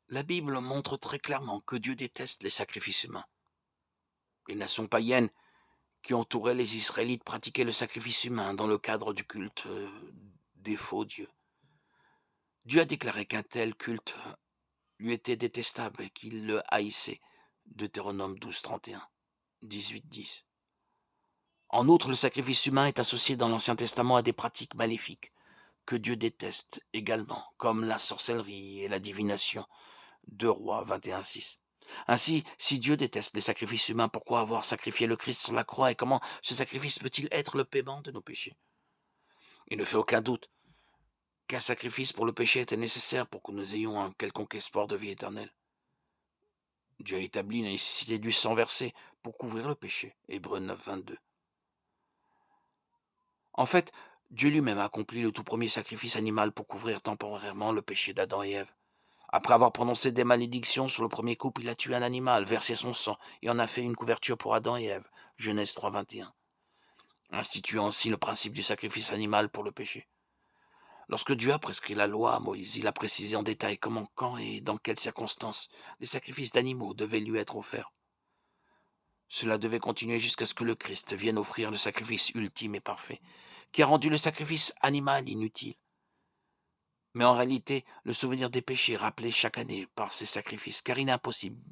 La Bible montre très clairement que Dieu déteste les sacrifices humains. Les nations païennes qui entouraient les Israélites pratiquaient le sacrifice humain dans le cadre du culte des faux dieux. Dieu a déclaré qu'un tel culte lui était détestable et qu'il le haïssait. Deutéronome 12:31, 18:10. En outre, le sacrifice humain est associé dans l'Ancien Testament à des pratiques maléfiques que Dieu déteste également, comme la sorcellerie et la divination. 2 Rois 21:6. Ainsi, si Dieu déteste les sacrifices humains, pourquoi avoir sacrifié le Christ sur la croix et comment ce sacrifice peut-il être le paiement de nos péchés? Il ne fait aucun doute qu'un sacrifice pour le péché était nécessaire pour que nous ayons un quelconque espoir de vie éternelle. Dieu a établi la nécessité du sang versé pour couvrir le péché. Hébreux 9:22. En fait, Dieu lui-même a accompli le tout premier sacrifice animal pour couvrir temporairement le péché d'Adam et Ève. Après avoir prononcé des malédictions sur le premier couple, il a tué un animal, versé son sang et en a fait une couverture pour Adam et Ève. Genèse 3:21. Instituant ainsi le principe du sacrifice animal pour le péché. Lorsque Dieu a prescrit la loi à Moïse, il a précisé en détail comment, quand et dans quelles circonstances les sacrifices d'animaux devaient lui être offerts. Cela devait continuer jusqu'à ce que le Christ vienne offrir le sacrifice ultime et parfait, qui a rendu le sacrifice animal inutile. Mais en réalité, le souvenir des péchés rappelé chaque année par ces sacrifices, car il est impossible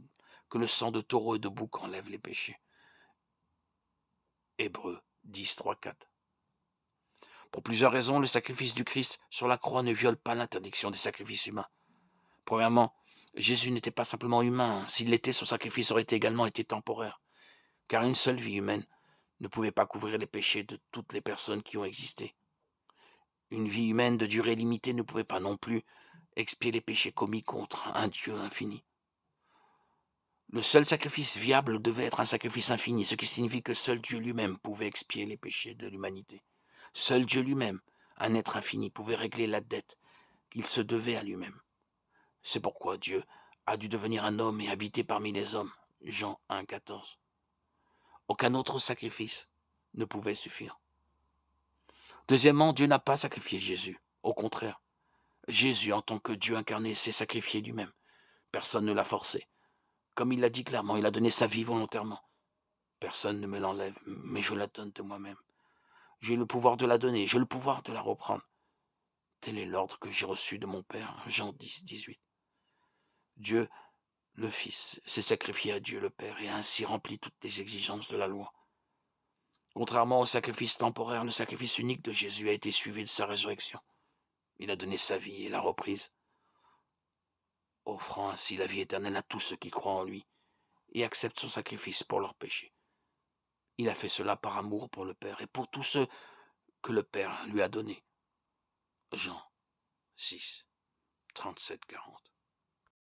que le sang de taureau et de bouc enlève les péchés. Hébreux 10, 3, 4. Pour plusieurs raisons, le sacrifice du Christ sur la croix ne viole pas l'interdiction des sacrifices humains. Premièrement, Jésus n'était pas simplement humain. S'il l'était, son sacrifice aurait également été temporaire, car une seule vie humaine ne pouvait pas couvrir les péchés de toutes les personnes qui ont existé. Une vie humaine de durée limitée ne pouvait pas non plus expier les péchés commis contre un Dieu infini. Le seul sacrifice viable devait être un sacrifice infini, ce qui signifie que seul Dieu lui-même pouvait expier les péchés de l'humanité. Seul Dieu lui-même, un être infini, pouvait régler la dette qu'il se devait à lui-même. C'est pourquoi Dieu a dû devenir un homme et habiter parmi les hommes. Jean 1,14. Aucun autre sacrifice ne pouvait suffire. Deuxièmement, Dieu n'a pas sacrifié Jésus. Au contraire, Jésus, en tant que Dieu incarné, s'est sacrifié lui-même. Personne ne l'a forcé. Comme il l'a dit clairement, il a donné sa vie volontairement. Personne ne me l'enlève, mais je la donne de moi-même. J'ai le pouvoir de la donner, j'ai le pouvoir de la reprendre. Tel est l'ordre que j'ai reçu de mon Père. Jean 10, 18. Dieu, le Fils, s'est sacrifié à Dieu le Père et a ainsi rempli toutes les exigences de la loi. Contrairement au sacrifice temporaire, le sacrifice unique de Jésus a été suivi de sa résurrection. Il a donné sa vie et l'a reprise, offrant ainsi la vie éternelle à tous ceux qui croient en lui et acceptent son sacrifice pour leurs péchés. Il a fait cela par amour pour le Père et pour tous ceux que le Père lui a donnés. Jean 6, 37, 40.